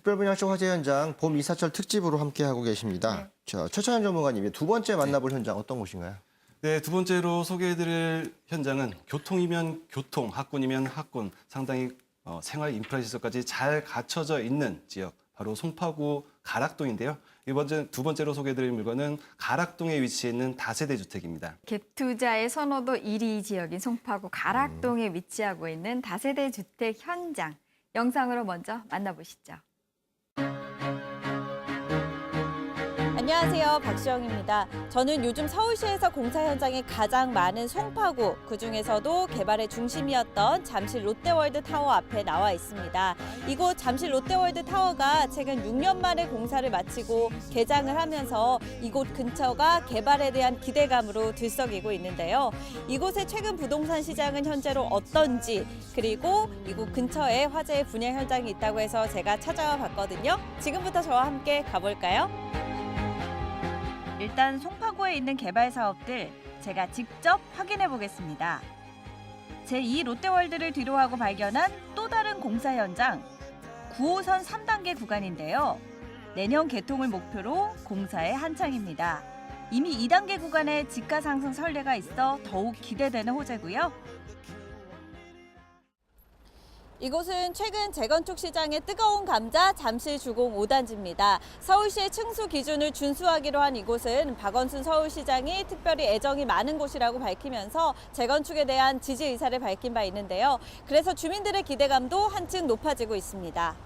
특별분야쇼 화재 현장 봄 이사철 특집으로 함께하고 계십니다. 최찬현 전문가님이 두 번째 만나볼 현장 어떤 곳인가요? 네, 두 번째로 소개해드릴 현장은 교통이면 교통, 학군이면 학군, 상당히 생활 인프라 시설까지 잘 갖춰져 있는 지역, 바로 송파구 가락동인데요. 두 번째로 소개해드릴 물건은 가락동에 위치해 있는 다세대 주택입니다. 갭투자의 선호도 1위 지역인 송파구 가락동에 위치하고 있는 다세대 주택 현장. 영상으로 먼저 만나보시죠. 안녕하세요. 박수영입니다. 저는 요즘 서울시에서 공사 현장이 가장 많은 송파구, 그중에서도 개발의 중심이었던 잠실 롯데월드 타워 앞에 나와 있습니다. 이곳 잠실 롯데월드 타워가 최근 6년 만에 공사를 마치고 개장을 하면서 이곳 근처가 개발에 대한 기대감으로 들썩이고 있는데요. 이곳의 최근 부동산 시장은 현재로 어떤지, 그리고 이곳 근처에 화재의 분양 현장이 있다고 해서 제가 찾아와 봤거든요. 지금부터 저와 함께 가볼까요? 일단 송파구에 있는 개발 사업들 제가 직접 확인해 보겠습니다. 제2 롯데월드를 뒤로하고 발견한 또 다른 공사 현장, 9호선 3단계 구간인데요. 내년 개통을 목표로 공사에 한창입니다. 이미 2단계 구간에 지가 상승 선례가 있어 더욱 기대되는 호재고요. 이곳은 최근 재건축 시장의 뜨거운 감자 잠실 주공 5단지입니다. 서울시의 층수 기준을 준수하기로 한 이곳은 박원순 서울시장이 특별히 애정이 많은 곳이라고 밝히면서 재건축에 대한 지지 의사를 밝힌 바 있는데요. 그래서 주민들의 기대감도 한층 높아지고 있습니다.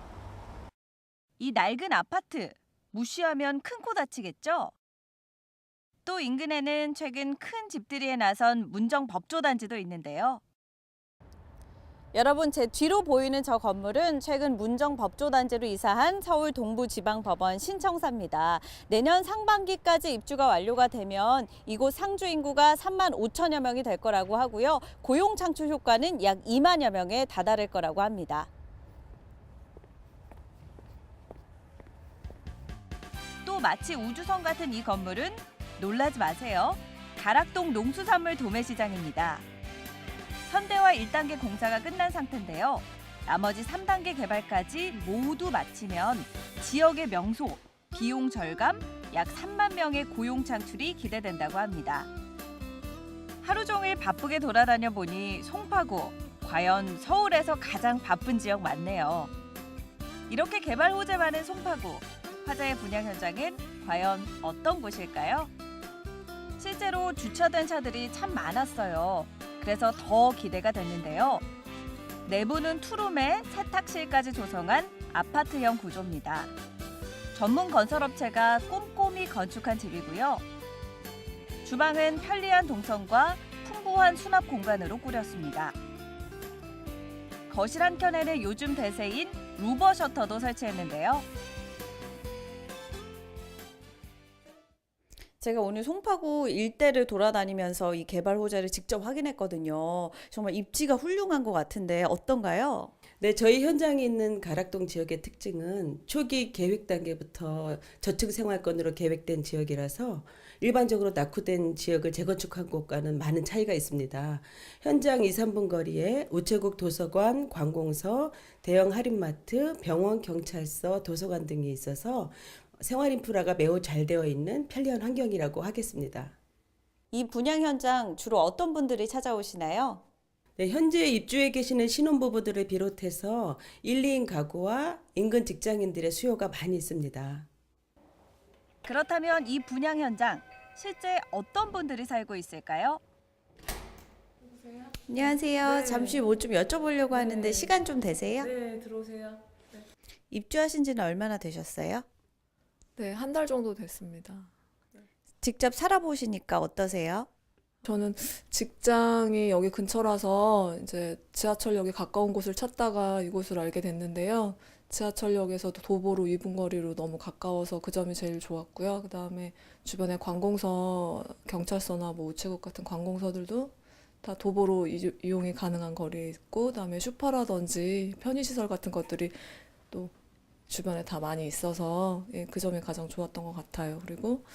이 낡은 아파트, 무시하면 큰 코 다치겠죠? 또 인근에는 최근 큰 집들이에 나선 문정 법조단지도 있는데요. 여러분, 제 뒤로 보이는 저 건물은 최근 문정 법조단지로 이사한 서울 동부지방법원 신청사입니다. 내년 상반기까지 입주가 완료가 되면 이곳 상주 인구가 3만 5천여 명이 될 거라고 하고요. 고용 창출 효과는 약 2만여 명에 다다를 거라고 합니다. 또 마치 우주선 같은 이 건물은 놀라지 마세요. 가락동 농수산물 도매시장입니다. 현대화 1단계 공사가 끝난 상태인데요. 나머지 3단계 개발까지 모두 마치면 지역의 명소, 비용 절감, 약 3만 명의 고용 창출이 기대된다고 합니다. 하루 종일 바쁘게 돌아다녀 보니 송파구, 과연 서울에서 가장 바쁜 지역 맞네요. 이렇게 개발 호재 많은 송파구, 화재의 분양 현장은 과연 어떤 곳일까요? 실제로 주차된 차들이 참 많았어요. 그래서 더 기대가 됐는데요. 내부는 투룸에 세탁실까지 조성한 아파트형 구조입니다. 전문 건설업체가 꼼꼼히 건축한 집이고요. 주방은 편리한 동선과 풍부한 수납 공간으로 꾸렸습니다. 거실 한켠에는 요즘 대세인 루버 셔터도 설치했는데요. 제가 오늘 송파구 일대를 돌아다니면서 이 개발 호재를 직접 확인했거든요. 정말 입지가 훌륭한 것 같은데 어떤가요? 네, 저희 현장에 있는 가락동 지역의 특징은 초기 계획 단계부터 저층 생활권으로 계획된 지역이라서 일반적으로 낙후된 지역을 재건축한 곳과는 많은 차이가 있습니다. 현장 2, 3분 거리에 우체국 도서관, 관공서, 대형 할인마트, 병원, 경찰서, 도서관 등이 있어서 생활 인프라가 매우 잘 되어 있는 편리한 환경이라고 하겠습니다. 이 분양 현장 주로 어떤 분들이 찾아오시나요? 네, 현재 입주해 계시는 신혼부부들을 비롯해서 1, 2인 가구와 인근 직장인들의 수요가 많이 있습니다. 그렇다면 이 분양 현장 실제 어떤 분들이 살고 있을까요? 안녕하세요. 네. 잠시 뭐 좀 여쭤보려고 하는데 네. 시간 좀 되세요? 네, 들어오세요. 네, 입주하신 지는 얼마나 되셨어요? 네, 한 달 정도 됐습니다. 직접 살아보시니까 어떠세요? 저는 직장이 여기 근처라서 이제 지하철역에 가까운 곳을 찾다가 이곳을 알게 됐는데요. 지하철역에서도 도보로 2분 거리로 너무 가까워서 그 점이 제일 좋았고요. 그다음에 주변에 관공서, 경찰서나 뭐 우체국 같은 관공서들도 다 도보로 이용이 가능한 거리에 있고, 그다음에 슈퍼라든지 편의시설 같은 것들이 또 주변에 다 많이 있어서 그 점이 가장 좋았던 것 같아요. 그리고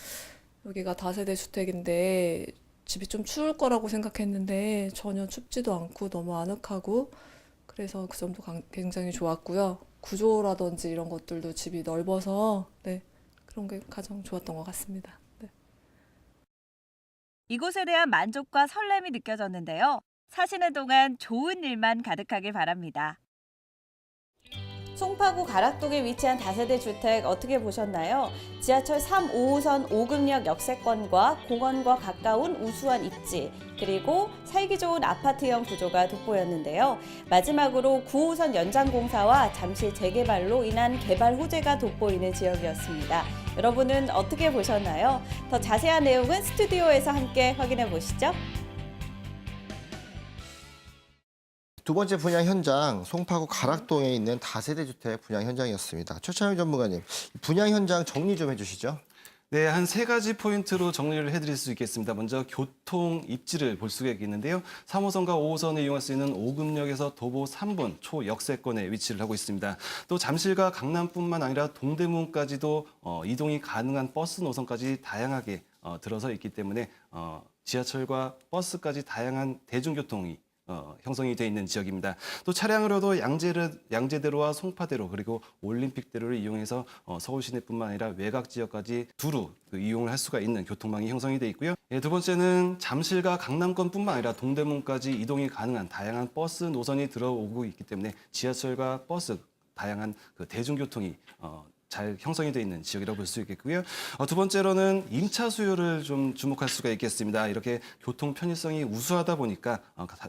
여기가 다세대 주택인데 집이 좀 추울 거라고 생각했는데 전혀 춥지도 않고 너무 아늑하고, 그래서 그 점도 굉장히 좋았고요. 구조라든지 이런 것들도 집이 넓어서 네, 그런 게 가장 좋았던 것 같습니다. 네. 이곳에 대한 만족과 설렘이 느껴졌는데요. 사시는 동안 좋은 일만 가득하길 바랍니다. 송파구 가락동에 위치한 다세대 주택 어떻게 보셨나요? 지하철 3, 5호선 5급역 역세권과 공원과 가까운 우수한 입지, 그리고 살기 좋은 아파트형 구조가 돋보였는데요. 마지막으로 9호선 연장 공사와 잠실 재개발로 인한 개발 호재가 돋보이는 지역이었습니다. 여러분은 어떻게 보셨나요? 더 자세한 내용은 스튜디오에서 함께 확인해 보시죠. 두 번째 분양 현장, 송파구 가락동에 있는 다세대 주택 분양 현장이었습니다. 최찬영 전문가님, 분양 현장 정리 좀 해주시죠. 네, 한 3가지 포인트로 정리를 해드릴 수 있겠습니다. 먼저 교통 입지를 볼 수가 있겠는데요. 3호선과 5호선을 이용할 수 있는 5급역에서 도보 3분 초역세권에 위치를 하고 있습니다. 또 잠실과 강남뿐만 아니라 동대문까지도 이동이 가능한 버스 노선까지 다양하게 들어서 있기 때문에 지하철과 버스까지 다양한 대중교통이 형성이 되어 있는 지역입니다. 또 차량으로도 양재대로와 송파대로 그리고 올림픽대로를 이용해서 서울 시내뿐만 아니라 외곽 지역까지 두루 이용을 할 수가 있는 교통망이 형성이 되어 있고요. 두 번째는 잠실과 강남권뿐만 아니라 동대문까지 이동이 가능한 다양한 버스 노선이 들어오고 있기 때문에 지하철과 버스 다양한 그 대중교통이 잘 형성이 되어 있는 지역이라고 볼 수 있겠고요. 두 번째로는 임차 수요를 좀 주목할 수가 있겠습니다. 이렇게 교통 편의성이 우수하다 보니까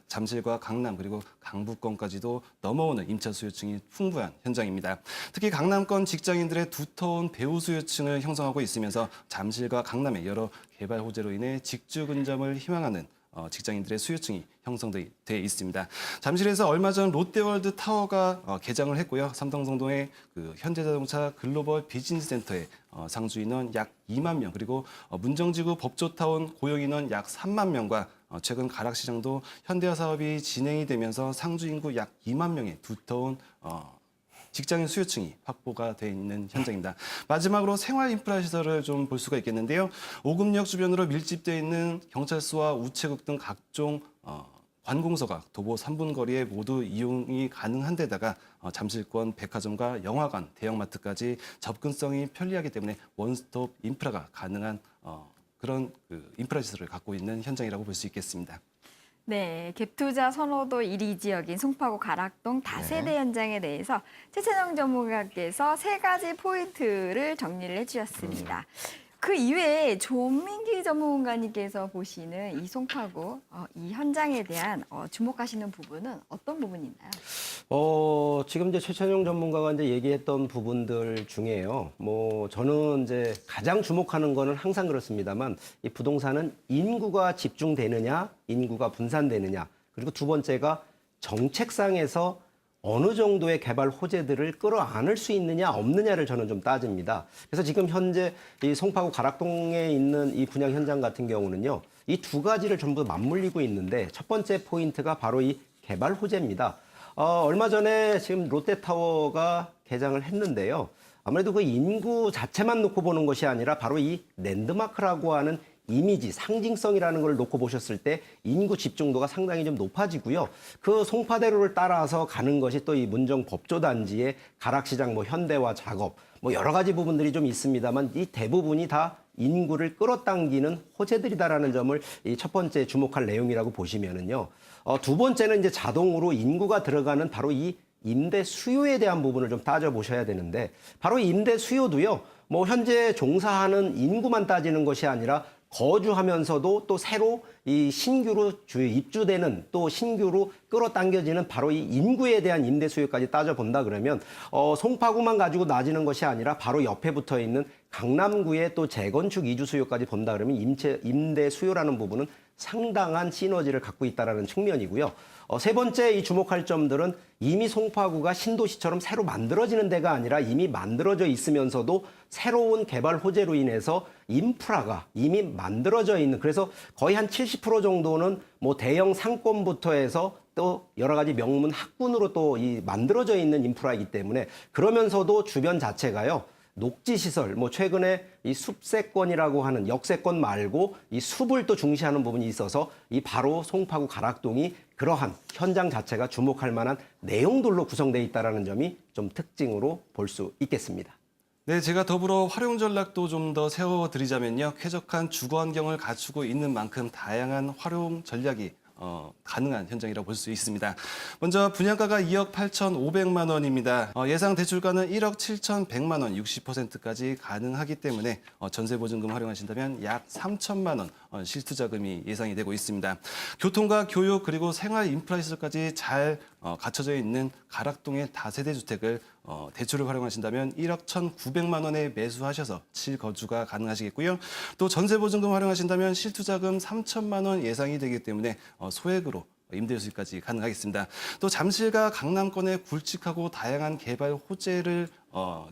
잠실과 강남 그리고 강북권까지도 넘어오는 임차 수요층이 풍부한 현장입니다. 특히 강남권 직장인들의 두터운 배우 수요층을 형성하고 있으면서 잠실과 강남의 여러 개발 호재로 인해 직주 근접을 희망하는 직장인들의 수요층이 형성돼 있습니다. 잠실에서 얼마 전 롯데월드 타워가 개장을 했고요. 삼성동동의 그 현대자동차 글로벌 비즈니스센터에 상주 인원 약 2만 명, 그리고 문정지구 법조타운 고용 인원 약 3만 명과 최근 가락시장도 현대화 사업이 진행이 되면서 상주 인구 약 2만 명의 두터운 직장인 수요층이 확보가 돼 있는 현장입니다. 마지막으로 생활 인프라 시설을 좀 볼 수가 있겠는데요. 5급역 주변으로 밀집되어 있는 경찰서와 우체국 등 각종 관공서가 도보 3분 거리에 모두 이용이 가능한 데다가 잠실권 백화점과 영화관, 대형마트까지 접근성이 편리하기 때문에 원스톱 인프라가 가능한 그런 인프라 시설을 갖고 있는 현장이라고 볼 수 있겠습니다. 네, 갭투자 선호도 1위 지역인 송파구 가락동 다세대 현장에 대해서 최찬영 전문가께서 3가지 포인트를 정리를 해주셨습니다. 그 이외에 조민기 전문가님께서 보시는 이 송파구 이 현장에 대한 주목하시는 부분은 어떤 부분이 있나요? 지금 이제 최찬용 전문가가 이제 얘기했던 부분들 중에요. 저는 이제 가장 주목하는 거는 항상 그렇습니다만 이 부동산은 인구가 집중되느냐, 인구가 분산되느냐, 그리고 두 번째가 정책상에서 어느 정도의 개발 호재들을 끌어안을 수 있느냐 없느냐를 저는 좀 따집니다. 그래서 지금 현재 이 송파구 가락동에 있는 이 분양 현장 같은 경우는요, 이 두 가지를 전부 맞물리고 있는데 첫 번째 포인트가 바로 이 개발 호재입니다. 얼마 전에 지금 롯데타워가 개장을 했는데요. 아무래도 그 인구 자체만 놓고 보는 것이 아니라 바로 이 랜드마크라고 하는 이미지, 상징성이라는 걸 놓고 보셨을 때 인구 집중도가 상당히 좀 높아지고요. 그 송파대로를 따라서 가는 것이 또 이 문정 법조단지의 가락시장, 현대화 작업, 여러 가지 부분들이 좀 있습니다만 이 대부분이 다 인구를 끌어당기는 호재들이다라는 점을 이 첫 번째 주목할 내용이라고 보시면은요. 두 번째는 이제 자동으로 인구가 들어가는 바로 이 임대 수요에 대한 부분을 좀 따져보셔야 되는데, 바로 임대 수요도요, 현재 종사하는 인구만 따지는 것이 아니라 거주하면서도 또 새로 이 신규로 입주되는 또 신규로 끌어당겨지는 바로 이 인구에 대한 임대 수요까지 따져본다 그러면 송파구만 가지고 나지는 것이 아니라 바로 옆에 붙어 있는 강남구의 또 재건축 이주 수요까지 본다 그러면 임대 수요라는 부분은 상당한 시너지를 갖고 있다는 측면이고요. 세 번째 이 주목할 점들은 이미 송파구가 신도시처럼 새로 만들어지는 데가 아니라 이미 만들어져 있으면서도 새로운 개발 호재로 인해서 인프라가 이미 만들어져 있는, 그래서 거의 한 70% 정도는 대형 상권부터 해서 또 여러 가지 명문 학군으로 또 이 만들어져 있는 인프라이기 때문에, 그러면서도 주변 자체가요, 녹지시설, 최근에 이 숲세권이라고 하는 역세권 말고 이 숲을 또 중시하는 부분이 있어서 이 바로 송파구 가락동이 그러한 현장 자체가 주목할 만한 내용들로 구성되어 있다는 점이 좀 특징으로 볼 수 있겠습니다. 네, 제가 더불어 활용 전략도 좀 더 세워드리자면요. 쾌적한 주거 환경을 갖추고 있는 만큼 다양한 활용 전략이 가능한 현장이라고 볼 수 있습니다. 먼저 분양가가 2억 8,500만 원입니다. 예상 대출가는 1억 7,100만 원, 60%까지 가능하기 때문에 전세보증금 활용하신다면 약 3천만 원 실투자금이 예상이 되고 있습니다. 교통과 교육 그리고 생활 인프라시설까지 잘 갖춰져 있는 가락동의 다세대 주택을 대출을 활용하신다면 1억 1,900만 원에 매수하셔서 실거주가 가능하시겠고요. 또 전세보증금 활용하신다면 실투자금 3천만 원 예상이 되기 때문에 소액으로 임대 수익까지 가능하겠습니다. 또 잠실과 강남권의 굵직하고 다양한 개발 호재를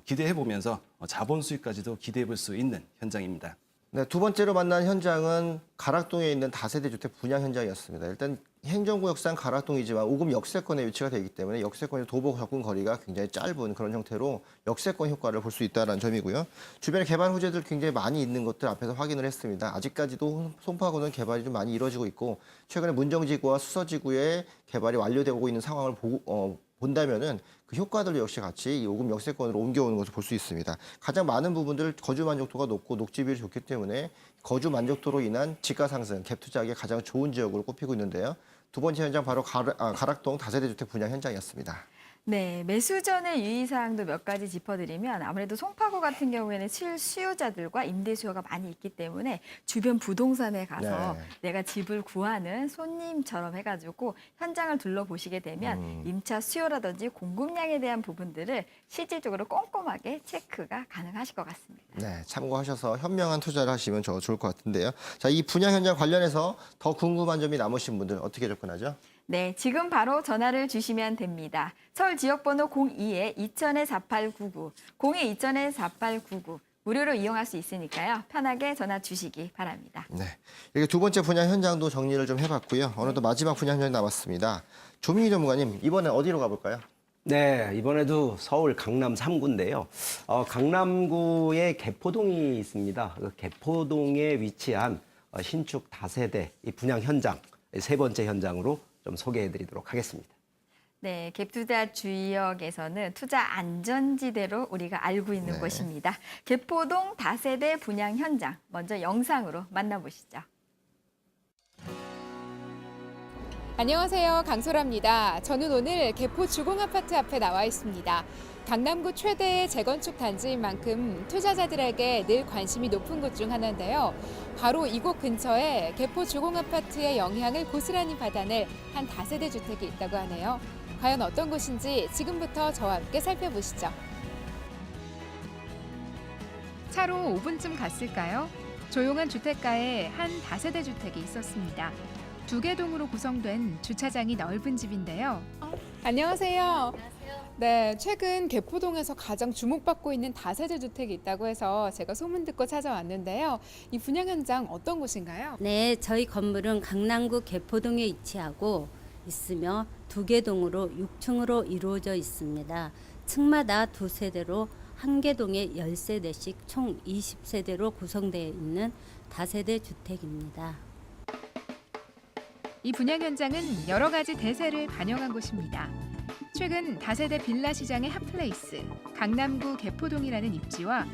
기대해 보면서 자본 수익까지도 기대해 볼 수 있는 현장입니다. 네, 두 번째로 만난 현장은 가락동에 있는 다세대 주택 분양 현장이었습니다. 일단 행정구역상 가락동이지만 5금 역세권에 위치가 되기 때문에 역세권의 도보 접근 거리가 굉장히 짧은 그런 형태로 역세권 효과를 볼 수 있다는 점이고요. 주변에 개발 호재들 굉장히 많이 있는 것들 앞에서 확인을 했습니다. 아직까지도 송파구는 개발이 좀 많이 이루어지고 있고 최근에 문정지구와 수서지구의 개발이 완료되고 있는 상황을 본다면은 그 효과들 역시 같이 이 5금 역세권으로 옮겨오는 것을 볼 수 있습니다. 가장 많은 부분들 거주 만족도가 높고 녹지비율이 좋기 때문에 거주 만족도로 인한 지가 상승, 갭 투자하기에 가장 좋은 지역으로 꼽히고 있는데요. 두 번째 현장 바로 가락동 다세대 주택 분양 현장이었습니다. 네, 매수 전에 유의사항도 몇 가지 짚어드리면 아무래도 송파구 같은 경우에는 실수요자들과 임대 수요가 많이 있기 때문에 주변 부동산에 가서 네. 내가 집을 구하는 손님처럼 해가지고 현장을 둘러보시게 되면 임차 수요라든지 공급량에 대한 부분들을 실질적으로 꼼꼼하게 체크가 가능하실 것 같습니다. 네, 참고하셔서 현명한 투자를 하시면 좋을 것 같은데요. 자, 이 분양 현장 관련해서 더 궁금한 점이 남으신 분들 어떻게 접근하죠? 네, 지금 바로 전화를 주시면 됩니다. 서울 지역번호 02-2000-4899, 02-2000-4899 무료로 이용할 수 있으니까요. 편하게 전화 주시기 바랍니다. 네, 이렇게 두 번째 분양 현장도 정리를 좀 해봤고요. 어느덧 마지막 분양 현장이 남았습니다. 조민희 전문가님, 이번엔 어디로 가볼까요? 네, 이번에도 서울 강남 3구인데요. 강남구에 개포동이 있습니다. 그 개포동에 위치한 신축 다세대 이 분양 현장, 세 번째 현장으로 좀 소개해드리도록 하겠습니다. 네, 갭투자 주역에서는 투자 안전지대로 우리가 알고 있는 네. 곳입니다. 개포동 다세대 분양 현장, 먼저 영상으로 만나보시죠. 안녕하세요. 강소라입니다. 저는 오늘 개포 주공아파트 앞에 나와 있습니다. 강남구 최대의 재건축 단지인 만큼 투자자들에게 늘 관심이 높은 곳 중 하나인데요. 바로 이곳 근처에 개포 주공아파트의 영향을 고스란히 받아낼 한 다세대 주택이 있다고 하네요. 과연 어떤 곳인지 지금부터 저와 함께 살펴보시죠. 차로 5분쯤 갔을까요? 조용한 주택가에 한 다세대 주택이 있었습니다. 두 개 동으로 구성된 주차장이 넓은 집인데요. 안녕하세요. 네, 최근 개포동에서 가장 주목받고 있는 다세대 주택이 있다고 해서 제가 소문 듣고 찾아왔는데요. 이 분양 현장 어떤 곳인가요? 네, 저희 건물은 강남구 개포동에 위치하고 있으며 두 개 동으로 6층으로 이루어져 있습니다. 층마다 두 세대로 한 개 동에 10세대씩 총 20세대로 구성되어 있는 다세대 주택입니다. 이 분양 현장은 여러 가지 대세를 반영한 곳입니다. 최근 다세대 빌라 시장의 핫플레이스, 강남구 개포동이라는 입지와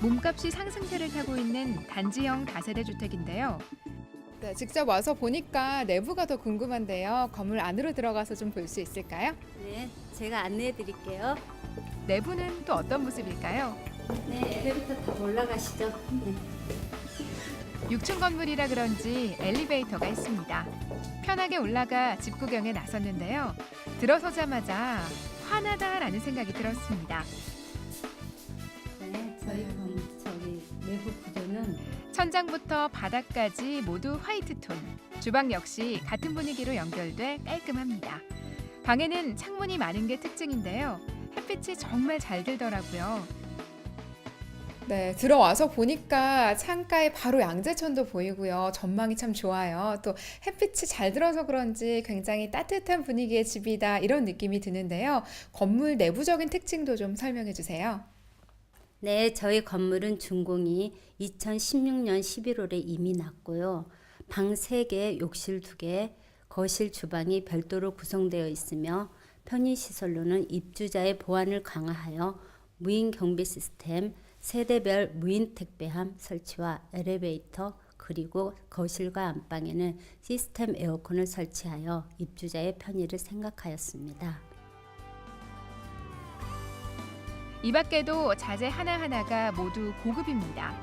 몸값이 상승세를 타고 있는 단지형 다세대 주택인데요. 네, 직접 와서 보니까 내부가 더 궁금한데요. 건물 안으로 들어가서 좀 볼 수 있을까요? 네, 제가 안내해 드릴게요. 내부는 또 어떤 모습일까요? 네, 엘리베이터 다 올라가시죠. 네. 6층 건물이라 그런지 엘리베이터가 있습니다. 편하게 올라가 집 구경에 나섰는데요. 들어서자마자 환하다라는 생각이 들었습니다. 네, 저희 내부 구조는 천장부터 바닥까지 모두 화이트 톤. 주방 역시 같은 분위기로 연결돼 깔끔합니다. 방에는 창문이 많은 게 특징인데요. 햇빛이 정말 잘 들더라고요. 네, 들어와서 보니까 창가에 바로 양재천도 보이고요. 전망이 참 좋아요. 또 햇빛이 잘 들어서 그런지 굉장히 따뜻한 분위기의 집이다 이런 느낌이 드는데요. 건물 내부적인 특징도 좀 설명해 주세요. 네, 저희 건물은 준공이 2016년 11월에 이미 났고요. 방 3개, 욕실 2개, 거실, 주방이 별도로 구성되어 있으며 편의시설로는 입주자의 보안을 강화하여 무인 경비 시스템, 세대별 무인 택배함 설치와 엘리베이터, 그리고 거실과 안방에는 시스템 에어컨을 설치하여 입주자의 편의를 생각하였습니다. 이 밖에도 자재 하나하나가 모두 고급입니다.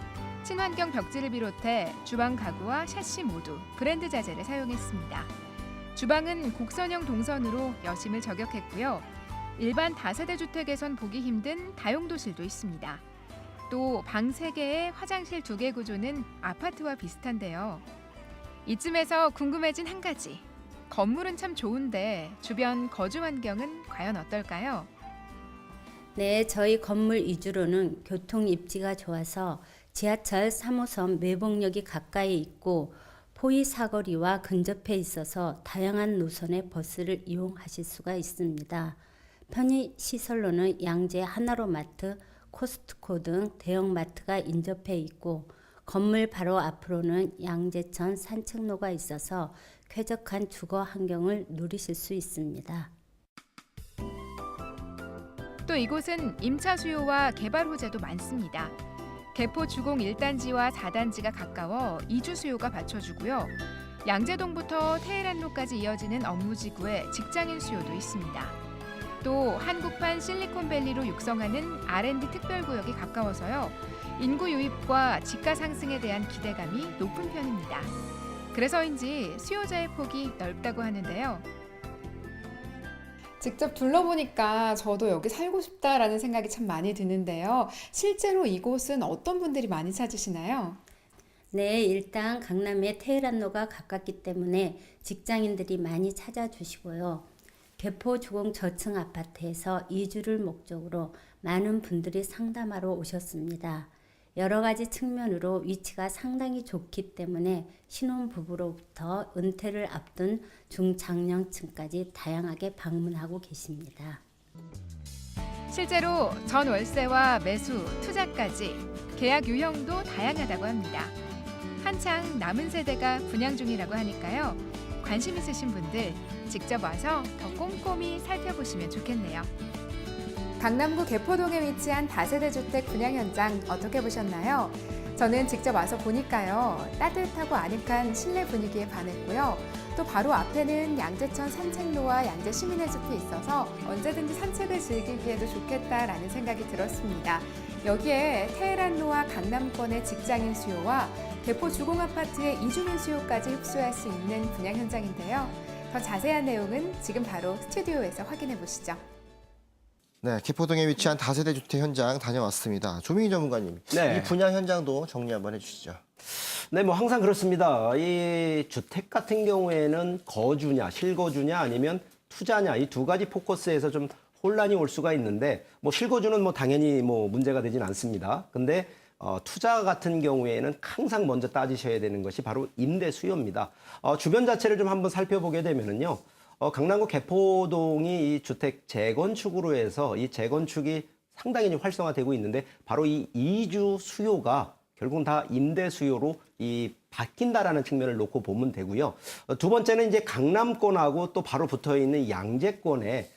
친환경 벽지를 비롯해 주방 가구와 샤시 모두 브랜드 자재를 사용했습니다. 주방은 곡선형 동선으로 여심을 저격했고요. 일반 다세대 주택에선 보기 힘든 다용도실도 있습니다. 또 방 3개에 화장실 2개 구조는 아파트와 비슷한데요. 이쯤에서 궁금해진 한 가지. 건물은 참 좋은데 주변 거주 환경은 과연 어떨까요? 네, 저희 건물 위주로는 교통 입지가 좋아서 지하철 3호선 매봉역이 가까이 있고 포이 사거리와 근접해 있어서 다양한 노선의 버스를 이용하실 수가 있습니다. 편의 시설로는 양재 하나로마트, 코스트코 등 대형 마트가 인접해 있고 건물 바로 앞으로는 양재천 산책로가 있어서 쾌적한 주거 환경을 누리실 수 있습니다. 또 이곳은 임차 수요와 개발 호재도 많습니다. 개포 주공 1단지와 4단지가 가까워 이주 수요가 받쳐주고요. 양재동부터 테헤란로까지 이어지는 업무지구에 직장인 수요도 있습니다. 또 한국판 실리콘밸리로 육성하는 R&D 특별구역이 가까워서요. 인구 유입과 집가 상승에 대한 기대감이 높은 편입니다. 그래서인지 수요자의 폭이 넓다고 하는데요. 직접 둘러보니까 저도 여기 살고 싶다라는 생각이 참 많이 드는데요. 실제로 이곳은 어떤 분들이 많이 찾으시나요? 네, 일단 강남의 테헤란로가 가깝기 때문에 직장인들이 많이 찾아주시고요. 개포 주공 저층 아파트에서 이주를 목적으로 많은 분들이 상담하러 오셨습니다. 여러 가지 측면으로 위치가 상당히 좋기 때문에 신혼부부로부터 은퇴를 앞둔 중장년층까지 다양하게 방문하고 계십니다. 실제로 전월세와 매수, 투자까지 계약 유형도 다양하다고 합니다. 한창 남은 세대가 분양 중이라고 하니까요. 관심 있으신 분들 직접 와서 더 꼼꼼히 살펴보시면 좋겠네요. 강남구 개포동에 위치한 다세대 주택 분양 현장 어떻게 보셨나요? 저는 직접 와서 보니까요. 따뜻하고 아늑한 실내 분위기에 반했고요. 또 바로 앞에는 양재천 산책로와 양재 시민의 숲이 있어서 언제든지 산책을 즐기기에도 좋겠다라는 생각이 들었습니다. 여기에 테헤란로와 강남권의 직장인 수요와 개포 주공 아파트의 이주민 수요까지 흡수할 수 있는 분양 현장인데요. 더 자세한 내용은 지금 바로 스튜디오에서 확인해 보시죠. 네, 개포동에 위치한 다세대 주택 현장 다녀왔습니다. 조민희 전문가님, 네. 이 분양 현장도 정리 한번 해주시죠. 네, 뭐 항상 그렇습니다. 이 주택 같은 경우에는 거주냐, 실거주냐 아니면 투자냐 이 두 가지 포커스에서 좀 혼란이 올 수가 있는데 뭐 실거주는 뭐 당연히 뭐 문제가 되진 않습니다. 근데 투자 같은 경우에는 항상 먼저 따지셔야 되는 것이 바로 임대 수요입니다. 주변 자체를 좀 한번 살펴보게 되면은요. 강남구 개포동이 이 주택 재건축으로 해서 이 재건축이 상당히 활성화되고 있는데 바로 이 이주 수요가 결국은 다 임대 수요로 바뀐다라는 측면을 놓고 보면 되고요. 두 번째는 이제 강남권하고 또 바로 붙어 있는 양재권에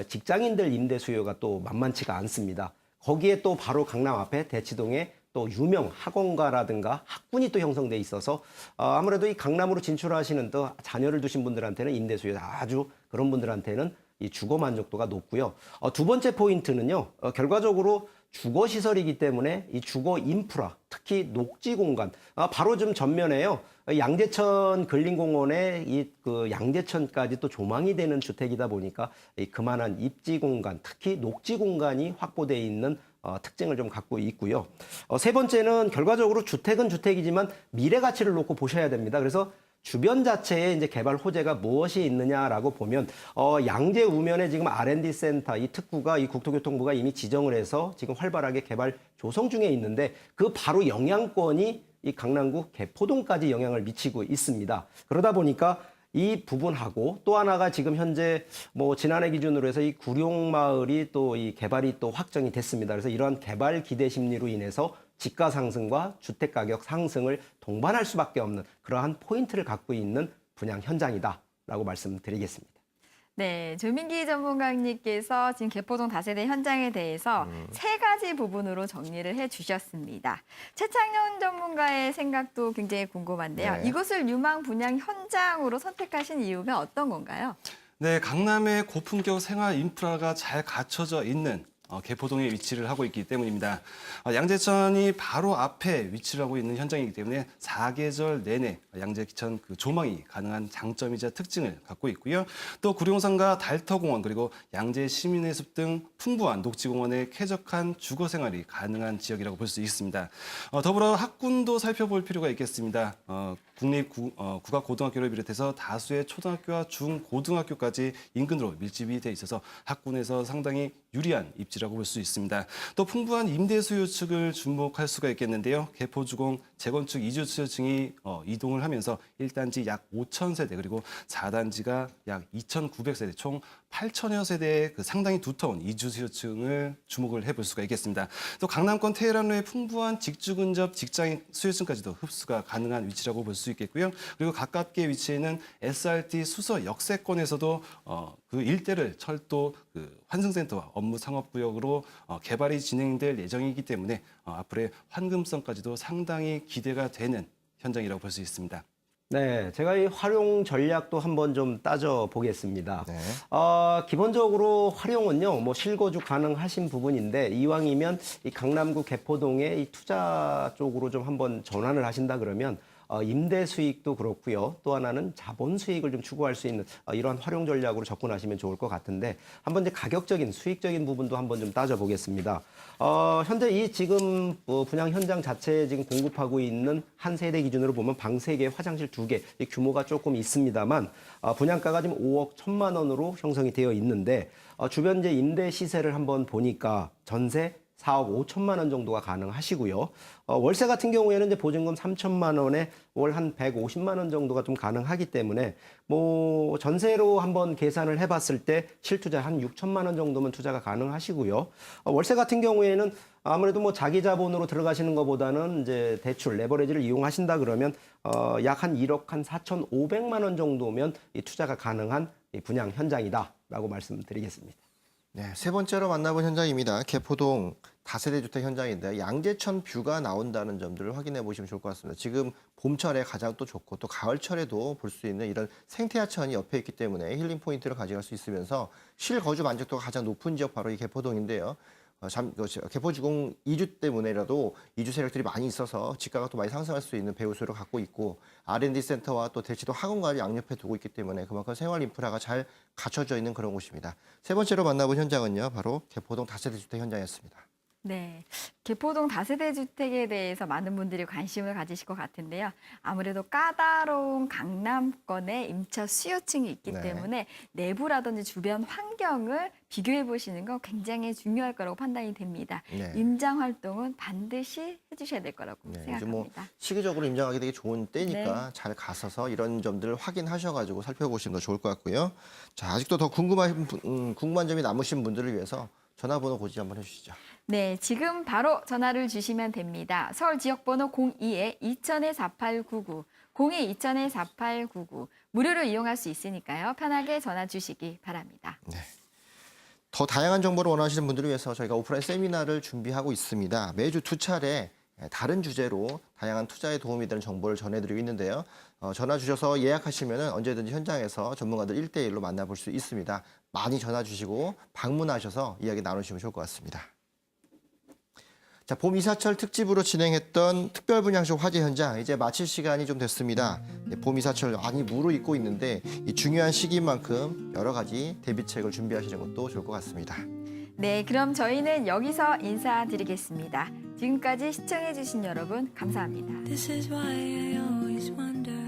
직장인들 임대 수요가 또 만만치가 않습니다. 거기에 또 바로 강남 앞에 대치동에 또 유명 학원가라든가 학군이 또 형성돼 있어서 아무래도 이 강남으로 진출하시는 또 자녀를 두신 분들한테는 임대 수요 아주 그런 분들한테는 이 주거 만족도가 높고요. 두 번째 포인트는요. 결과적으로 주거 시설이기 때문에 이 주거 인프라, 특히 녹지 공간, 바로 좀 전면에요. 양재천 근린공원에 그 양재천까지 또 조망이 되는 주택이다 보니까 그만한 입지 공간, 특히 녹지 공간이 확보되어 있는 특징을 좀 갖고 있고요. 세 번째는 결과적으로 주택은 주택이지만 미래 가치를 놓고 보셔야 됩니다. 그래서 주변 자체에 이제 개발 호재가 무엇이 있느냐라고 보면 양재 우면에 지금 R&D 센터 이 특구가 이 국토교통부가 이미 지정을 해서 지금 활발하게 개발 조성 중에 있는데 그 바로 영향권이 이 강남구 개포동까지 영향을 미치고 있습니다. 그러다 보니까 이 부분하고 또 하나가 지금 현재 뭐 지난해 기준으로 해서 이 구룡마을이 또 이 개발이 또 확정이 됐습니다. 그래서 이러한 개발 기대 심리로 인해서 집가 상승과 주택 가격 상승을 동반할 수밖에 없는 그러한 포인트를 갖고 있는 분양 현장이다. 라고 말씀드리겠습니다. 네, 조민기 전문가님께서 지금 개포동 다세대 현장에 대해서 세 가지 부분으로 정리를 해주셨습니다. 최창현 전문가의 생각도 굉장히 궁금한데요. 네. 이곳을 유망 분양 현장으로 선택하신 이유가 어떤 건가요? 네, 강남의 고품격 생활 인프라가 잘 갖춰져 있는 개포동에 위치를 하고 있기 때문입니다. 양재천이 바로 앞에 위치를 하고 있는 현장이기 때문에 사계절 내내 양재천 그 조망이 가능한 장점이자 특징을 갖고 있고요. 또 구룡산과 달터공원 그리고 양재 시민의 숲 등 풍부한 녹지공원에 쾌적한 주거 생활이 가능한 지역이라고 볼 수 있습니다. 더불어 학군도 살펴볼 필요가 있겠습니다. 국립 국악고등학교를 비롯해서 다수의 초등학교와 중고등학교까지 인근으로 밀집이 돼 있어서 학군에서 상당히 유리한 입지라고 볼 수 있습니다. 또 풍부한 임대 수요 측을 주목할 수가 있겠는데요. 개포주공 재건축 이주 수요층이 이동을 하면서 1단지 약 5,000세대 그리고 4단지가 약 2,900세대 총 8,000여 세대의 그 상당히 두터운 이주 수요층을 주목을 해볼 수가 있겠습니다. 또 강남권 테헤란로의 풍부한 직주 근접 직장 수요층까지도 흡수가 가능한 위치라고 볼 수 있겠고요. 그리고 가깝게 위치해 있는 SRT 수서 역세권에서도 그 일대를 철도 그 환승센터와 업무 상업구역으로 개발이 진행될 예정이기 때문에 앞으로의 환금성까지도 상당히 기대가 되는 현장이라고 볼 수 있습니다. 네, 제가 이 활용 전략도 한번 좀 따져 보겠습니다. 네. 기본적으로 활용은요, 뭐 실거주 가능하신 부분인데 이왕이면 이 강남구 개포동의 이 투자 쪽으로 좀 한번 전환을 하신다 그러면 임대 수익도 그렇고요. 또 하나는 자본 수익을 좀 추구할 수 있는 이러한 활용 전략으로 접근하시면 좋을 것 같은데 한번 이제 가격적인 수익적인 부분도 한번 좀 따져보겠습니다. 현재 이 지금 분양 현장 자체에 지금 공급하고 있는 한 세대 기준으로 보면 방 3개, 화장실 2개 규모가 조금 있습니다만 분양가가 지금 5억 1천만 원으로 형성이 되어 있는데 주변 이제 임대 시세를 한번 보니까 전세 4억 5천만 원 정도가 가능하시고요. 월세 같은 경우에는 이제 보증금 3천만 원에 월 한 150만 원 정도가 좀 가능하기 때문에 뭐 전세로 한번 계산을 해봤을 때 실투자 한 6천만 원 정도면 투자가 가능하시고요. 월세 같은 경우에는 아무래도 뭐 자기 자본으로 들어가시는 것보다는 이제 대출 레버리지를 이용하신다 그러면 약 한 1억 한 4,500만 원 정도면 이 투자가 가능한 이 분양 현장이다라고 말씀드리겠습니다. 네, 세 번째로 만나본 현장입니다. 개포동 다세대 주택 현장인데 양재천 뷰가 나온다는 점들을 확인해 보시면 좋을 것 같습니다. 지금 봄철에 가장 또 좋고 또 가을철에도 볼 수 있는 이런 생태하천이 옆에 있기 때문에 힐링 포인트를 가져갈 수 있으면서 실거주 만족도가 가장 높은 지역 바로 이 개포동인데요. 개포주공 이주 때문에라도 이주 세력들이 많이 있어서 집가가 또 많이 상승할 수 있는 배우수를 갖고 있고 R&D 센터와 또 대치도 학원과를 양옆에 두고 있기 때문에 그만큼 생활 인프라가 잘 갖춰져 있는 그런 곳입니다. 세 번째로 만나본 현장은요, 바로 개포동 다세대 주택 현장이었습니다. 네, 개포동 다세대 주택에 대해서 많은 분들이 관심을 가지실 것 같은데요. 아무래도 까다로운 강남권의 임차 수요층이 있기 네. 때문에 내부라든지 주변 환경을 비교해 보시는 건 굉장히 중요할 거라고 판단이 됩니다. 네. 임장 활동은 반드시 해주셔야 될 거라고 네, 요즘 뭐 생각합니다. 시기적으로 임장하기 되게 좋은 때니까 네. 잘 가셔서 이런 점들을 확인하셔가지고 살펴보시는 거 좋을 것 같고요. 자, 아직도 더 궁금한 점이 남으신 분들을 위해서 전화번호 고지 한번 해주시죠. 네, 지금 바로 전화를 주시면 됩니다. 서울 지역번호 02-2000-4899, 02-2000-4899. 무료로 이용할 수 있으니까요. 편하게 전화 주시기 바랍니다. 네. 더 다양한 정보를 원하시는 분들을 위해서 저희가 오프라인 세미나를 준비하고 있습니다. 매주 2차례 다른 주제로 다양한 투자에 도움이 되는 정보를 전해드리고 있는데요. 전화 주셔서 예약하시면 언제든지 현장에서 전문가들 1대1로 만나볼 수 있습니다. 많이 전화 주시고 방문하셔서 이야기 나누시면 좋을 것 같습니다. 자, 봄 이사철 특집으로 진행했던 특별 분양쇼 화제 현장 이제 마칠 시간이 좀 됐습니다. 봄 이사철 많이 무르익고 있는데 이 중요한 시기인 만큼 여러 가지 대비책을 준비하시는 것도 좋을 것 같습니다. 네, 그럼 저희는 여기서 인사드리겠습니다. 지금까지 시청해주신 여러분 감사합니다. This is why I always wonder